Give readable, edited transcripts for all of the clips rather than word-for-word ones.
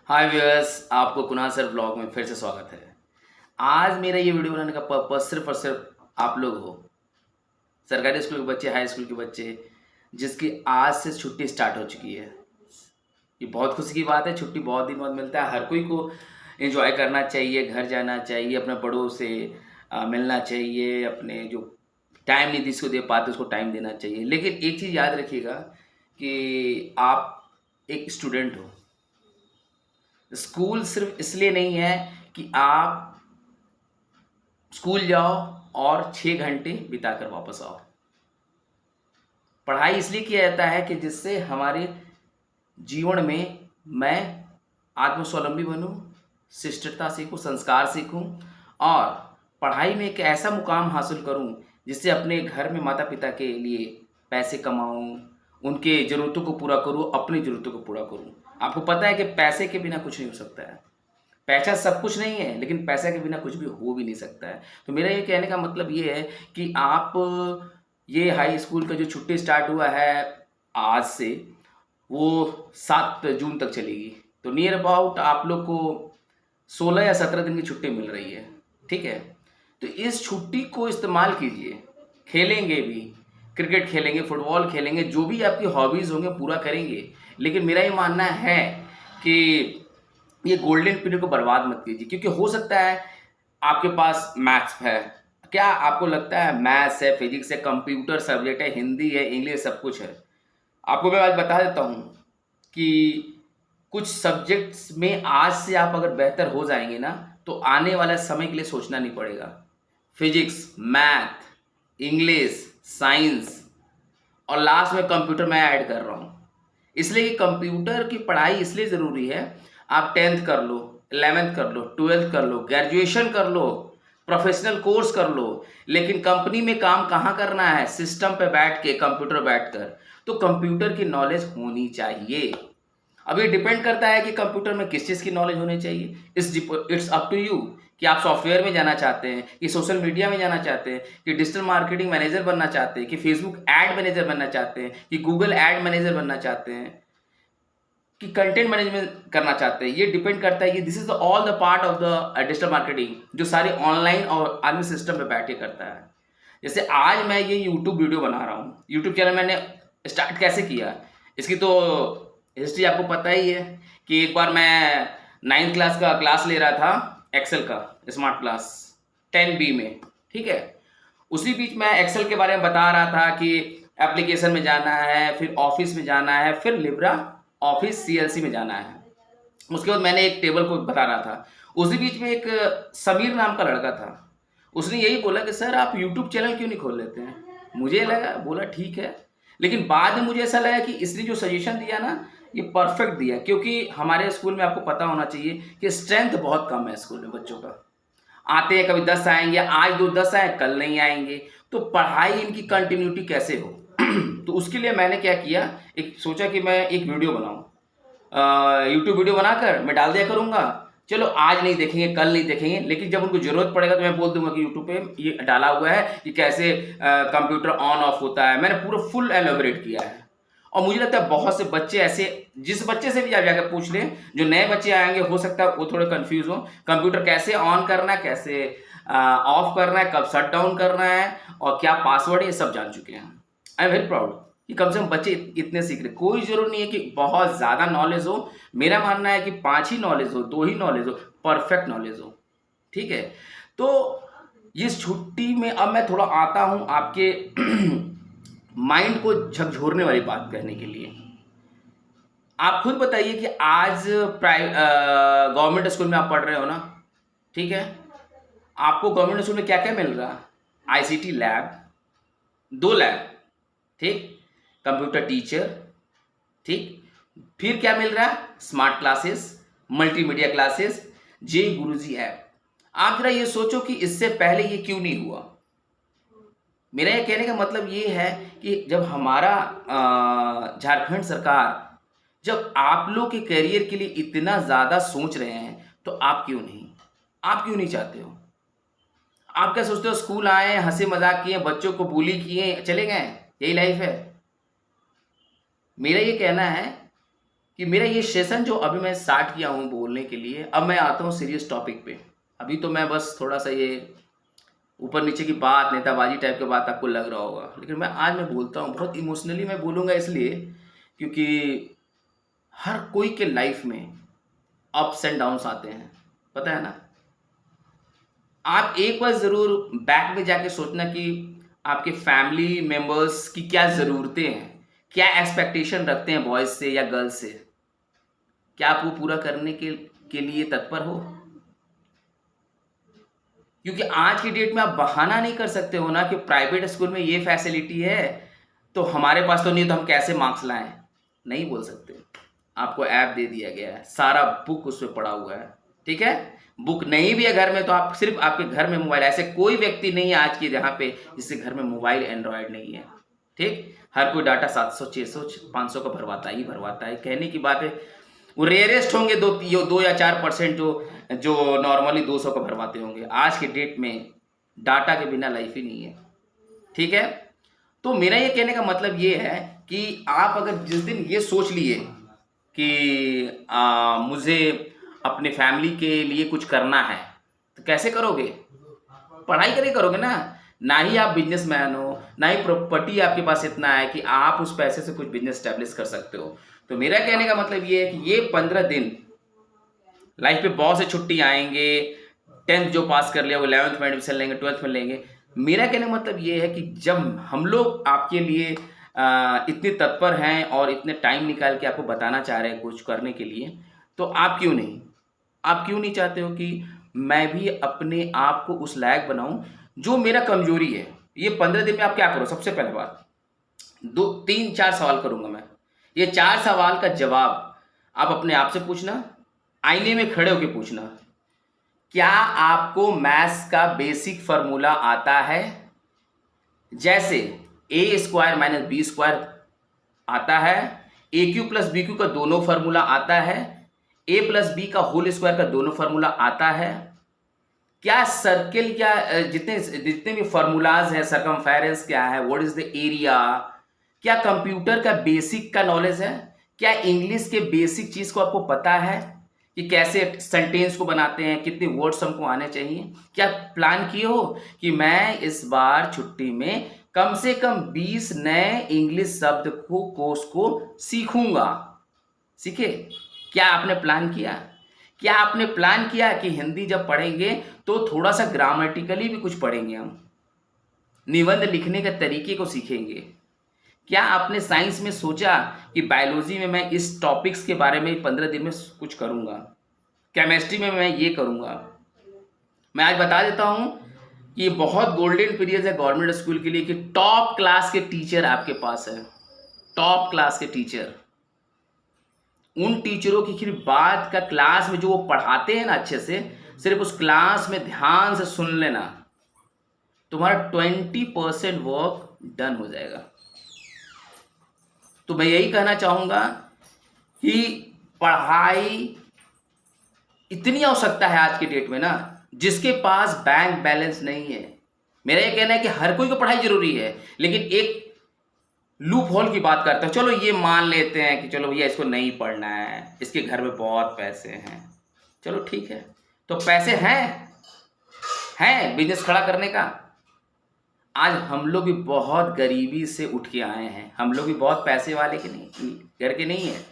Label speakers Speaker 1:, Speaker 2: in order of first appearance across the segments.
Speaker 1: हाय viewers, आपको Kunal sir blog में फिर से स्वागत है। आज मेरा ये वीडियो बनाने का पर्पस सिर्फ और सिर्फ आप लोग हो, सरकारी स्कूल के बच्चे, हाई स्कूल के बच्चे जिसकी आज से छुट्टी स्टार्ट हो चुकी है। ये बहुत खुशी की बात है। छुट्टी बहुत दिन बाद मिलता है। हर कोई को एंजॉय करना चाहिए, घर जाना चाहिए, अपने बड़ों से मिलना चाहिए, अपने जो टाइम नहीं जिसको दे पाते उसको टाइम देना चाहिए। लेकिन एक चीज़ याद रखिएगा कि आप एक स्टूडेंट हो। स्कूल सिर्फ इसलिए नहीं है कि आप स्कूल जाओ और 6 घंटे बिताकर वापस आओ। पढ़ाई इसलिए किया जाता है कि जिससे हमारे जीवन में मैं आत्मस्वावलंबी बनूं, शिष्टता सीखूं, संस्कार सीखूं और पढ़ाई में एक ऐसा मुकाम हासिल करूं जिससे अपने घर में माता पिता के लिए पैसे कमाऊं, उनके ज़रूरतों को पूरा करूं, अपनी ज़रूरतों को पूरा करूं। आपको पता है कि पैसे के बिना कुछ नहीं हो सकता है। पैसा सब कुछ नहीं है, लेकिन पैसे के बिना कुछ भी हो भी नहीं सकता है। तो मेरा ये कहने का मतलब ये है कि आप ये हाई स्कूल का जो छुट्टी स्टार्ट हुआ है आज से, वो 7 जून तक चलेगी। तो नियर अबाउट आप लोग को 16 या 17 दिन की छुट्टी मिल रही है। ठीक है, तो इस छुट्टी को इस्तेमाल कीजिए। खेलेंगे भी, क्रिकेट खेलेंगे, फुटबॉल खेलेंगे, जो भी आपकी हॉबीज़ होंगे पूरा करेंगे। लेकिन मेरा ये मानना है कि ये गोल्डन पीरियड को बर्बाद मत कीजिए, क्योंकि हो सकता है आपके पास मैथ्स है। क्या आपको लगता है मैथ्स है, फिजिक्स है, कंप्यूटर सब्जेक्ट है, हिंदी है, इंग्लिश, सब कुछ है? आपको मैं आज बता देता हूँ कि कुछ सब्जेक्ट्स में आज से आप अगर बेहतर हो जाएंगे ना, तो आने वाला समय के लिए सोचना नहीं पड़ेगा। फिजिक्स, मैथ, इंग्लिश, साइंस और लास्ट में कंप्यूटर मैं ऐड कर रहा हूँ। इसलिए कि कंप्यूटर की पढ़ाई इसलिए ज़रूरी है। आप 10th कर लो, 11th कर लो, 12th कर लो, ग्रेजुएशन कर लो, प्रोफेशनल कोर्स कर लो, लेकिन कंपनी में काम कहाँ करना है? सिस्टम पे बैठ के, कंप्यूटर बैठ कर। तो कंप्यूटर की नॉलेज होनी चाहिए। अब ये डिपेंड करता है कि कंप्यूटर में किस चीज़ की नॉलेज होनी चाहिए। इट्स अप टू यू कि आप सॉफ्टवेयर में जाना चाहते हैं, कि सोशल मीडिया में जाना चाहते हैं, कि डिजिटल मार्केटिंग मैनेजर बनना चाहते हैं, कि फेसबुक एड मैनेजर बनना चाहते हैं, कि गूगल एड मैनेजर बनना चाहते हैं, कि कंटेंट मैनेजमेंट करना चाहते हैं। ये डिपेंड करता है कि this is all the part of the digital marketing, जो सारी ऑनलाइन और आदमी सिस्टम पे बैठ के करता है। जैसे आज मैं ये यूट्यूब वीडियो बना रहा हूँ। यूट्यूब चैनल मैंने स्टार्ट कैसे किया, इसकी तो हिस्ट्री आपको पता ही है कि एक बार मैं 9th क्लास का क्लास ले रहा था, एक्सेल का स्मार्ट क्लास 10B में। ठीक है, उसी बीच मैं एक्सेल के बारे में बता रहा था कि एप्लीकेशन में जाना है, फिर ऑफिस में जाना है, फिर लिब्रा ऑफिस CLC में जाना है। उसके बाद मैंने एक टेबल को बता रहा था। उसी बीच में एक समीर नाम का लड़का था, उसने यही बोला कि सर आप यूट्यूब चैनल क्यों नहीं खोल लेते हैं? मुझे लगा, बोला ठीक है, लेकिन बाद में मुझे ऐसा लगा कि इसने जो सजेशन दिया ना, ये परफेक्ट दिया। क्योंकि हमारे स्कूल में आपको पता होना चाहिए कि स्ट्रेंथ बहुत कम है स्कूल में बच्चों का। आते हैं कभी 10 आएंगे, आज 2 10 आए, कल नहीं आएंगे। तो पढ़ाई इनकी कंटिन्यूटी कैसे हो? तो उसके लिए मैंने क्या किया, एक सोचा कि मैं एक वीडियो बनाऊं, यूट्यूब वीडियो बनाकर मैं डाल दिया करूंगा। चलो आज नहीं देखेंगे, कल नहीं देखेंगे, लेकिन जब उनको जरूरत पड़ेगा तो मैं बोल दूंगा कि यूट्यूब पे ये डाला हुआ है कि कैसे कंप्यूटर ऑन ऑफ होता है। मैंने पूरा फुल एलोबरेट किया है। और मुझे लगता है बहुत से बच्चे ऐसे, जिस बच्चे से भी आप जाकर पूछ लें, जो नए बच्चे आएंगे हो सकता है वो थोड़े कंफ्यूज हो, कंप्यूटर कैसे ऑन करना है, कैसे ऑफ करना है, कब शट डाउन करना है और क्या पासवर्ड है, ये सब जान चुके हैं। आई एम वेरी प्राउड कि कम से कम बच्चे इतने सीख रहे। कोई जरूर नहीं है कि बहुत ज़्यादा नॉलेज हो। मेरा मानना है कि 5 ही नॉलेज हो, 2 ही नॉलेज हो, परफेक्ट नॉलेज हो। ठीक है, तो इस छुट्टी में अब मैं थोड़ा आता हूँ आपके माइंड को झकझोरने वाली बात कहने के लिए। आप खुद बताइए कि आज गवर्नमेंट स्कूल में आप पढ़ रहे हो ना? ठीक है, आपको गवर्नमेंट स्कूल में क्या क्या मिल रहा है? ICT लैब, 2 लैब, ठीक, कंप्यूटर टीचर, ठीक, फिर क्या मिल रहा है? स्मार्ट क्लासेस, मल्टीमीडिया क्लासेस, जे गुरुजी ऐप। आप जरा ये सोचो कि इससे पहले ये क्यों नहीं हुआ। मेरा ये कहने का मतलब ये है कि जब हमारा झारखंड सरकार जब आप लोग के करियर के लिए इतना ज़्यादा सोच रहे हैं, तो आप क्यों नहीं? आप क्यों नहीं चाहते हो? आप क्या सोचते हो स्कूल आए, हंसे मजाक किए, बच्चों को bully किए, चले गए, यही लाइफ है? मेरा ये कहना है कि मेरा ये सेशन जो अभी मैं स्टार्ट किया हूँ बोलने के लिए, अब मैं आता हूँ सीरियस टॉपिक पे। अभी तो मैं बस थोड़ा सा ये ऊपर नीचे की बात, नेताबाजी टाइप की बात आपको लग रहा होगा, लेकिन मैं बोलता हूँ बहुत इमोशनली मैं बोलूँगा, इसलिए क्योंकि हर कोई के लाइफ में अप्स एंड डाउन्स आते हैं, पता है ना। आप एक बार ज़रूर बैक में जाके सोचना कि आपके फैमिली मेंबर्स की क्या ज़रूरतें हैं, क्या एक्सपेक्टेशन रखते हैं बॉयज़ से या गर्ल्स से, क्या आप वो पूरा करने के लिए तत्पर हो। क्योंकि आज की डेट में आप बहाना नहीं कर सकते हो ना कि प्राइवेट स्कूल में ये फैसिलिटी है तो हमारे पास तो नहीं, तो हम कैसे मार्क्स लाएं। नहीं बोल सकते। आपको ऐप दे दिया गया है, सारा बुक उसमें पड़ा हुआ है, ठीक है। बुक नहीं भी है घर में तो आप सिर्फ आपके घर में मोबाइल, ऐसे कोई व्यक्ति नहीं है आज के जहाँ पे जिसके घर में मोबाइल एंड्रॉयड नहीं है, ठीक। हर कोई डाटा 700 600 500 का भरवाता है। कहने की बात है, वो रेयरेस्ट होंगे 2 या 4% जो नॉर्मली 200 का भरवाते होंगे। आज के डेट में डाटा के बिना लाइफ ही नहीं है, ठीक है। तो मेरा ये कहने का मतलब ये है कि आप अगर जिस दिन ये सोच लिए कि मुझे अपने फैमिली के लिए कुछ करना है, तो कैसे करोगे? पढ़ाई करके करोगे ना ही आप बिजनेसमैन हो, ना ही प्रॉपर्टी आपके पास इतना है कि आप उस पैसे से कुछ बिजनेस स्टैब्लिश कर सकते हो। तो मेरा कहने का मतलब ये है कि ये 15 दिन लाइफ पे बहुत से छुट्टी आएंगे। 10th जो पास कर लिया वो 11th में एडमिशन लेंगे, 12th में लेंगे। मेरा कहने का मतलब ये है कि जब हम लोग आपके लिए इतने तत्पर हैं और इतने टाइम निकाल के आपको बताना चाह रहे हैं कुछ करने के लिए, तो आप क्यों नहीं चाहते हो कि मैं भी अपने आप को उस लायक बनाऊं जो मेरा कमजोरी है। ये 15 दिन में आप क्या करो? सबसे पहले बात 3-4 सवाल करूंगा मैं। ये 4 सवाल का जवाब आप अपने आप से पूछना, आईने में खड़े होकर पूछना। क्या आपको मैथ्स का बेसिक फार्मूला आता है? जैसे a² - b² आता है, AQ + BQ का दोनों फार्मूला आता है, a + b का होल स्क्वायर का दोनों फार्मूला आता है। क्या सर्किल, क्या जितने भी फार्मूलाज हैं, सरकमफेरेंस क्या है, व्हाट इज द एरिया, क्या कंप्यूटर का बेसिक का नॉलेज है? क्या इंग्लिश के बेसिक चीज को आपको पता है कि कैसे सेंटेंस को बनाते हैं, कितने वर्ड्स हमको आने चाहिए? क्या प्लान किए हो कि मैं इस बार छुट्टी में कम से कम 20 नए इंग्लिश शब्द को कोर्स को सीखूंगा? सीखे? क्या आपने प्लान किया? क्या आपने प्लान किया कि हिंदी जब पढ़ेंगे तो थोड़ा सा ग्रामेटिकली भी कुछ पढ़ेंगे, हम निबंध लिखने के तरीके को सीखेंगे? क्या आपने साइंस में सोचा कि बायोलॉजी में मैं इस टॉपिक्स के बारे में 15 दिन में कुछ करूंगा, केमिस्ट्री में मैं ये करूंगा? मैं आज बता देता हूं कि ये बहुत गोल्डन पीरियड है गवर्नमेंट स्कूल के लिए कि टॉप क्लास के टीचर आपके पास है, टॉप क्लास के टीचर। उन टीचरों की फिर बात का क्लास में जो वो पढ़ाते हैं ना अच्छे से, सिर्फ उस क्लास में ध्यान से सुन लेना, तुम्हारा 20% वर्क डन हो जाएगा। तो मैं यही कहना चाहूंगा कि पढ़ाई इतनी आवश्यकता है आज के डेट में ना, जिसके पास बैंक बैलेंस नहीं है। मेरा ये कहना है कि हर कोई को पढ़ाई जरूरी है, लेकिन एक लूप होल की बात करते हैं। चलो ये मान लेते हैं कि चलो भैया इसको नहीं पढ़ना है, इसके घर में बहुत पैसे हैं, चलो ठीक है, तो पैसे हैं बिजनेस खड़ा करने का। आज हम लोग भी बहुत गरीबी से उठ के आए हैं, हम लोग भी बहुत पैसे वाले के नहीं, घर के नहीं है,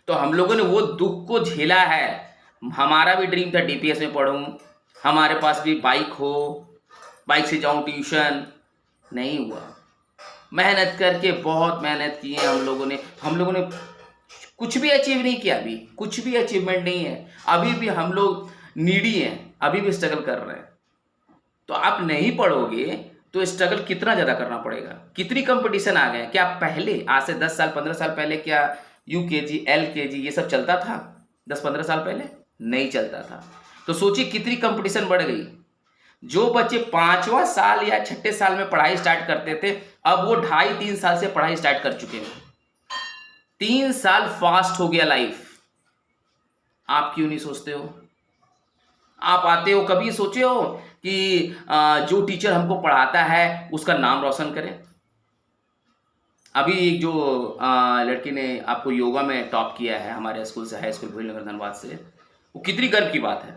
Speaker 1: तो हम लोगों ने वो दुख को झेला है। हमारा भी ड्रीम था DPS में पढ़ूं, हमारे पास भी बाइक हो, बाइक से जाऊं ट्यूशन, नहीं हुआ। मेहनत करके बहुत मेहनत की है हम लोगों ने कुछ भी अचीव नहीं किया, अभी कुछ भी अचीवमेंट नहीं है, अभी भी हम लोग नीडी हैं, अभी भी स्ट्रगल कर रहे हैं। तो आप नहीं पढ़ोगे तो स्ट्रगल कितना ज़्यादा करना पड़ेगा। कितनी कंपटीशन आ गए। क्या पहले आज से 10 साल 15 साल पहले क्या UKG LKG ये सब चलता था? 10-15 साल पहले नहीं चलता था। तो सोचिए कितनी कंपटीशन बढ़ गई। जो बच्चे 5वां साल या 6ठे साल में पढ़ाई स्टार्ट करते थे, अब वो 2.5-3 साल से पढ़ाई स्टार्ट कर चुके हैं। 3 साल फास्ट हो गया लाइफ। आप क्यों नहीं सोचते हो? आप आते हो, कभी सोचे हो कि जो टीचर हमको पढ़ाता है उसका नाम रोशन करें? अभी एक जो लड़की ने आपको योगा में टॉप किया है हमारे स्कूल से, हाई स्कूल भीलनगर धनबाद से, वो कितनी गर्व की बात है।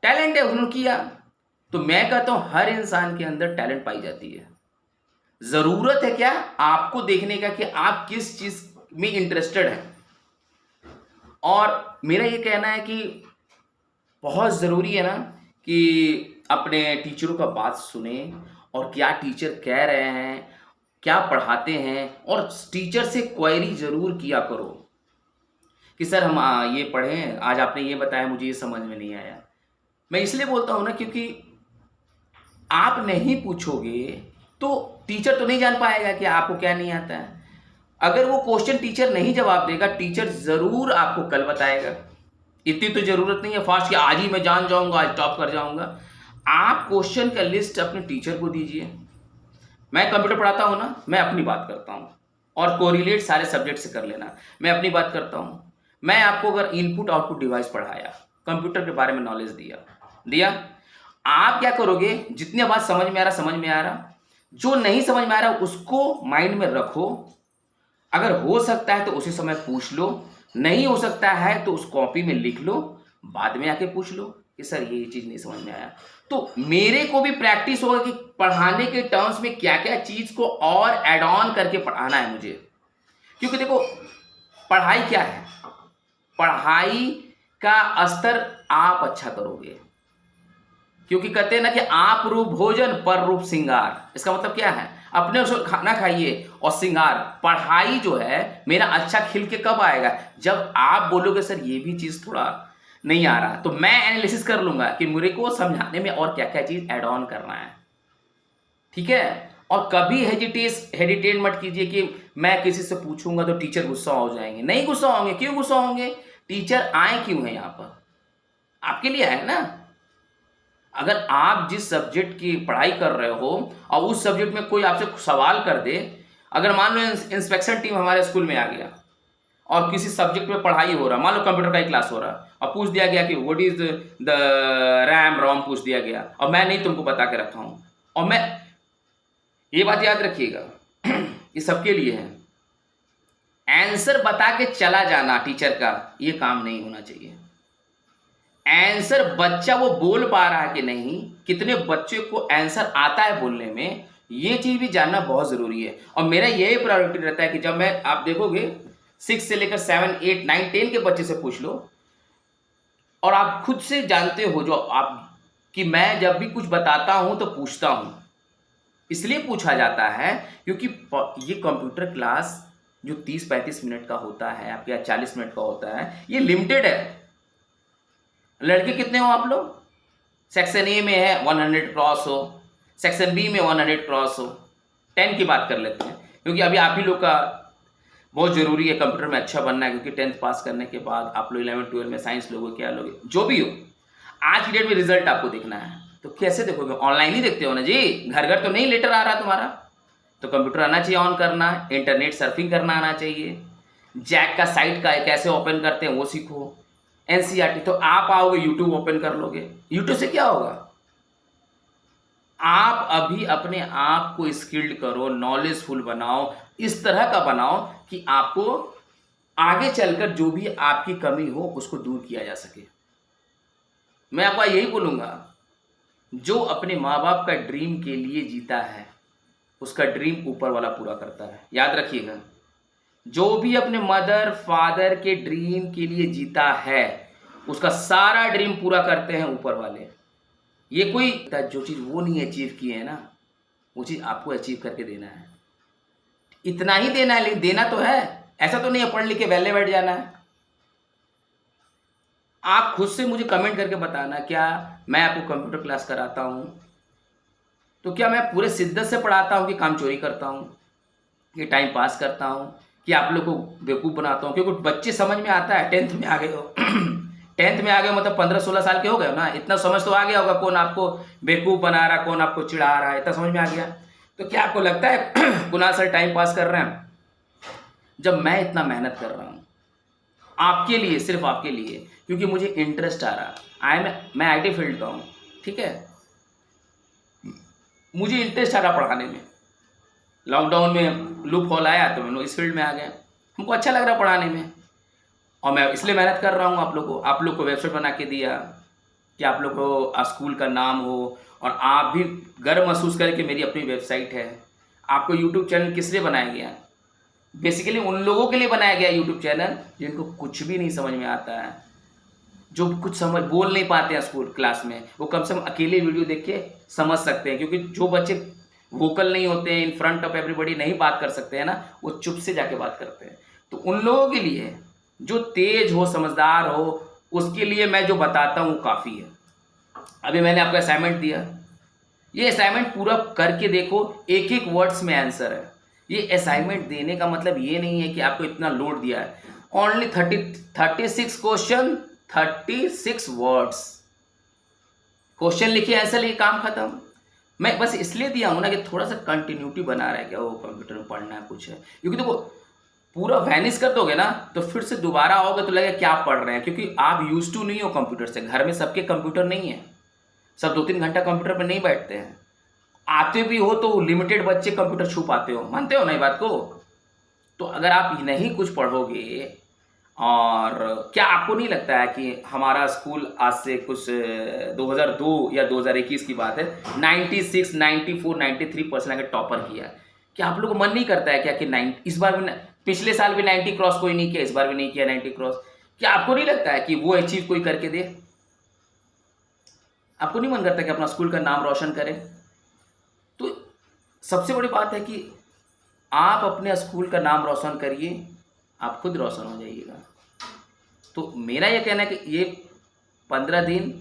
Speaker 1: टैलेंट है, उन्होंने किया। तो मैं कहता हूं हर इंसान के अंदर टैलेंट पाई जाती है। जरूरत है क्या, आपको देखने का कि आप किस चीज में इंटरेस्टेड हैं। और मेरा ये कहना है कि बहुत ज़रूरी है ना कि अपने टीचरों का बात सुने और क्या टीचर कह रहे हैं, क्या पढ़ाते हैं, और टीचर से क्वेरी ज़रूर किया करो कि सर हम ये पढ़ें, आज आपने ये बताया, मुझे ये समझ में नहीं आया। मैं इसलिए बोलता हूँ ना क्योंकि आप नहीं पूछोगे तो टीचर तो नहीं जान पाएगा कि आपको क्या नहीं आता है। अगर वो क्वेश्चन टीचर नहीं जवाब देगा, टीचर ज़रूर आपको कल बताएगा। इतनी तो ज़रूरत नहीं है फास्ट कि आज ही मैं जान जाऊंगा, आज टॉप कर जाऊंगा। आप क्वेश्चन का लिस्ट अपने टीचर को दीजिए। मैं कंप्यूटर पढ़ाता हूँ ना, मैं अपनी बात करता हूँ, और कोरिलेट सारे सब्जेक्ट से कर लेना। मैं अपनी बात करता हूँ। मैं आपको अगर इनपुट आउटपुट डिवाइस पढ़ाया, कंप्यूटर के बारे में नॉलेज दिया, आप क्या करोगे, जितनी बात समझ में आ रहा समझ में आ रहा, जो नहीं समझ में आ रहा उसको माइंड में रखो। अगर हो सकता है तो उसी समय पूछ लो, नहीं हो सकता है तो उस कॉपी में लिख लो, बाद में आके पूछ लो कि सर ये चीज़ नहीं समझ में आया। तो मेरे को भी प्रैक्टिस होगा कि पढ़ाने के टर्म्स में क्या क्या चीज़ को और ऐड ऑन करके पढ़ाना है मुझे। क्योंकि देखो, पढ़ाई क्या है, पढ़ाई का स्तर आप अच्छा करोगे। क्योंकि कहते हैं ना कि आप रूप भोजन पर रूप श्रृंगार। इसका मतलब क्या है, अपने उसको खाना खाइए और श्रृंगार। पढ़ाई जो है मेरा अच्छा खिल के कब आएगा, जब आप बोलोगे सर ये भी चीज़ थोड़ा नहीं आ रहा, तो मैं एनालिसिस कर लूंगा कि मेरे को समझाने में और क्या क्या चीज़ ऐड ऑन करना है। ठीक है। और कभी हेजिटेट मत कीजिए कि मैं किसी से पूछूंगा तो टीचर गुस्सा हो जाएंगे। नहीं गुस्सा होंगे। क्यों गुस्सा होंगे, टीचर आए क्यों है यहाँ पर, आपके लिए आए ना। अगर आप जिस सब्जेक्ट की पढ़ाई कर रहे हो और उस सब्जेक्ट में कोई आपसे सवाल कर दे, अगर मान लो इंस्पेक्शन टीम हमारे स्कूल में आ गया और किसी सब्जेक्ट में पढ़ाई हो रहा, मान लो कंप्यूटर का ही क्लास हो रहा, और पूछ दिया गया कि what is the RAM ROM पूछ दिया गया, और मैं नहीं तुमको बता के रखा हूं, और मैं, ये बात याद रखिएगा ये सबके लिए है, आंसर बता के चला जाना टीचर का ये काम नहीं होना चाहिए। आंसर बच्चा वो बोल पा रहा है कि नहीं, कितने बच्चे को आंसर आता है बोलने में, ये चीज भी जानना बहुत जरूरी है। और मेरा यही प्रायोरिटी रहता है कि जब मैं, आप देखोगे 6 से लेकर 7, 8, 9, 10 के बच्चे से पूछ लो, और आप खुद से जानते हो जो आप, कि मैं जब भी कुछ बताता हूं तो पूछता हूं। इसलिए पूछा जाता है क्योंकि ये कंप्यूटर क्लास जो 30-35 मिनट का होता है आपके, या 40 मिनट का होता है, ये लिमिटेड है। लड़के कितने हो आप लोग, सेक्शन ए में है 100 क्रॉस हो, सेक्शन बी में 100 क्रॉस हो, 10 की बात कर लेते हैं, क्योंकि अभी आप ही लोग का बहुत ज़रूरी है कंप्यूटर में अच्छा बनना है, क्योंकि 10th पास करने के बाद आप लोग 11, 12 में साइंस लोगे, क्या लोगे, जो भी हो, आज की डेट में रिजल्ट आपको देखना है। तो कैसे देखोगे, ऑनलाइन ही देखते हो ना जी, घर घर तो नहीं लेटर आ रहा तुम्हारा। तो कंप्यूटर आना चाहिए ऑन करना, इंटरनेट सर्फिंग करना आना चाहिए, जैक का साइट का कैसे ओपन करते हैं वो सीखो, एनसीईआरटी। तो आप आओगे यूट्यूब ओपन कर लोगे, यूट्यूब से क्या होगा, आप अभी अपने आप को स्किल्ड करो, नॉलेजफुल बनाओ, इस तरह का बनाओ कि आपको आगे चलकर जो भी आपकी कमी हो उसको दूर किया जा सके। मैं आपको यही बोलूंगा, जो अपने माँ बाप का ड्रीम के लिए जीता है उसका ड्रीम ऊपर वाला पूरा करता है, याद रखिएगा। जो भी अपने मदर फादर के ड्रीम के लिए जीता है उसका सारा ड्रीम पूरा करते हैं ऊपर वाले। ये कोई जो चीज़ वो नहीं अचीव किए है ना, वो चीज़ आपको अचीव करके देना है। इतना ही देना है, लेकिन देना तो है, ऐसा तो नहीं है पढ़ लिख के वैले बैठ जाना है। आप खुद से मुझे कमेंट करके बताना, क्या मैं आपको कंप्यूटर क्लास कराता हूँ तो क्या मैं पूरे शिद्दत से पढ़ाता हूँ कि काम चोरी करता हूँ, कि टाइम पास करता हूँ, कि आप लोग को बेवकूफ़ बनाता हूँ। क्योंकि बच्चे समझ में आता है, 10th में आ गए हो 10th में आ गए मतलब 15-16 साल के हो गए हो ना, इतना समझ तो आ गया होगा कौन आपको बेवकूफ़ बना रहा है, कौन आपको चिढ़ा रहा है, इतना समझ में आ गया। तो क्या आपको लगता है कुणाल सर टाइम पास कर रहे हैं, जब मैं इतना मेहनत कर रहा हूँ आपके लिए, सिर्फ आपके लिए, क्योंकि मुझे इंटरेस्ट आ रहा है। मैं IT फील्ड का हूँ, ठीक है, मुझे इंटरेस्ट आ रहा पढ़ाने में, लॉकडाउन में लूप होल आया तो मैं इस फील्ड में आ गया। हमको अच्छा लग रहा पढ़ाने में, और मैं इसलिए मेहनत कर रहा हूँ आप लोग को वेबसाइट बना के दिया कि आप लोग को स्कूल का नाम हो, और आप भी गर्व महसूस करें कि मेरी अपनी वेबसाइट है। आपको यूट्यूब चैनल किस लिए बनाया गया? बेसिकली उन लोगों के लिए बनाया गया यूट्यूब चैनल जिनको कुछ भी नहीं समझ में आता है, जो कुछ समझ बोल नहीं पाते हैं स्कूल क्लास में, वो कम से कम अकेले वीडियो देख के समझ सकते हैं। क्योंकि जो बच्चे वोकल नहीं होते हैं, इन फ्रंट ऑफ एवरीबॉडी नहीं बात कर सकते हैं ना, वो चुप से जाके बात करते हैं। तो उन लोगों के लिए जो तेज हो, समझदार हो, उसके लिए मैं जो बताता हूँ काफ़ी है। अभी मैंने आपको असाइनमेंट दिया, ये असाइनमेंट पूरा करके देखो, एक एक वर्ड्स में आंसर है। ये असाइनमेंट देने का मतलब ये नहीं है कि आपको इतना लोड दिया है। ओनली 36 क्वेश्चन, 36 वर्ड्स, क्वेश्चन लिखिए, आंसर लिखिए, काम खत्म। मैं बस इसलिए दिया हूँ ना कि थोड़ा सा कंटिन्यूटी बना रहा है, क्या वो कंप्यूटर में पढ़ना है कुछ है। क्योंकि देखो पूरा वैनिश कर दोगे ना तो फिर से दोबारा आओगे तो लगेगा क्या आप पढ़ रहे हैं, क्योंकि आप यूज टू नहीं हो कंप्यूटर से। घर में सबके कंप्यूटर नहीं है, सब 2-3 घंटा कंप्यूटर पर नहीं बैठते हैं। आते भी हो तो लिमिटेड बच्चे कंप्यूटर छू पाते हो, मानते हो ना ये बात को? तो अगर आप नहीं कुछ पढ़ोगे, और क्या आपको नहीं लगता है कि हमारा स्कूल आज से कुछ 2002 या 2021 की बात है, 96, 94, 93% अगर टॉपर किया, क्या आप लोग को मन नहीं करता है क्या कि इस बार भी, पिछले साल भी 90 क्रॉस कोई नहीं किया, इस बार भी नहीं किया 90 क्रॉस? क्या आपको नहीं लगता है कि वो अचीव कोई करके दे? आपको नहीं मन करता कि अपना स्कूल का नाम रोशन करें? तो सबसे बड़ी बात है कि आप अपने स्कूल का नाम रोशन करिए, आप खुद रोशन हो जाइएगा। तो मेरा ये कहना है कि ये 15 दिन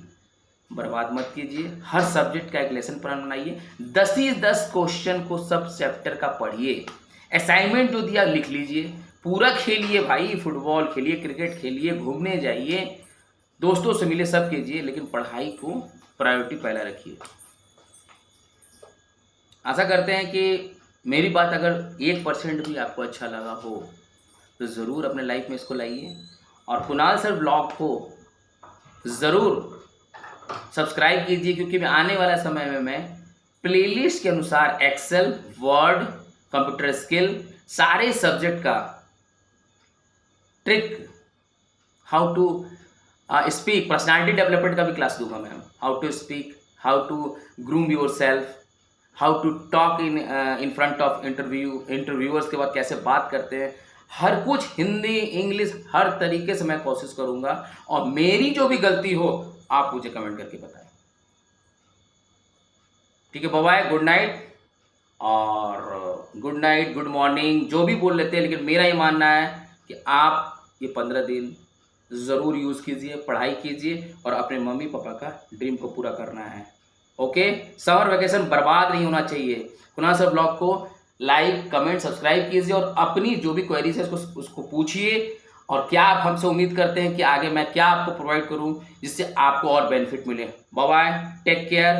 Speaker 1: बर्बाद मत कीजिए, हर सब्जेक्ट का एक लेसन प्लान बनाइए, 10 ही 10 क्वेश्चन को सब चैप्टर का पढ़िए, असाइनमेंट जो दिया लिख लीजिए, पूरा खेलिए भाई, फुटबॉल खेलिए, क्रिकेट खेलिए, घूमने जाइए, दोस्तों से मिले, सब कीजिए, लेकिन पढ़ाई को प्रायोरिटी पहले रखिए। आशा करते हैं कि मेरी बात अगर 1% भी आपको अच्छा लगा हो तो ज़रूर अपने लाइफ में इसको लाइए, और कुणाल सर ब्लॉग को ज़रूर सब्सक्राइब कीजिए, क्योंकि मैं आने वाला समय में मैं प्लेलिस्ट के अनुसार एक्सेल, वर्ड, कंप्यूटर स्किल, सारे सब्जेक्ट का trick, how to speak, personality development का भी क्लास दूंगा ma'am, how to speak, how to groom yourself, how to talk in front of interviewers के बाद कैसे बात करते हैं, हर कुछ हिंदी, इंग्लिश, हर तरीके से मैं कोशिश करूंगा। और मेरी जो भी गलती हो आप मुझे कमेंट करके बताएं। ठीक है, बाय बाय, गुड नाइट, और गुड नाइट, गुड मॉर्निंग, जो भी बोल लेते हैं, लेकिन मेरा ये मानना है कि आप ये 15 दिन ज़रूर यूज़ कीजिए, पढ़ाई कीजिए, और अपने मम्मी पापा का ड्रीम को पूरा करना है। ओके, समर वेकेशन बर्बाद नहीं होना चाहिए। कुणाल सर ब्लॉग को लाइक, कमेंट, सब्सक्राइब कीजिए, और अपनी जो भी क्वेरीज है उसको पूछिए, और क्या आप हमसे उम्मीद करते हैं कि आगे मैं क्या आपको प्रोवाइड करूं जिससे आपको और बेनिफिट मिले। Bye bye, take care.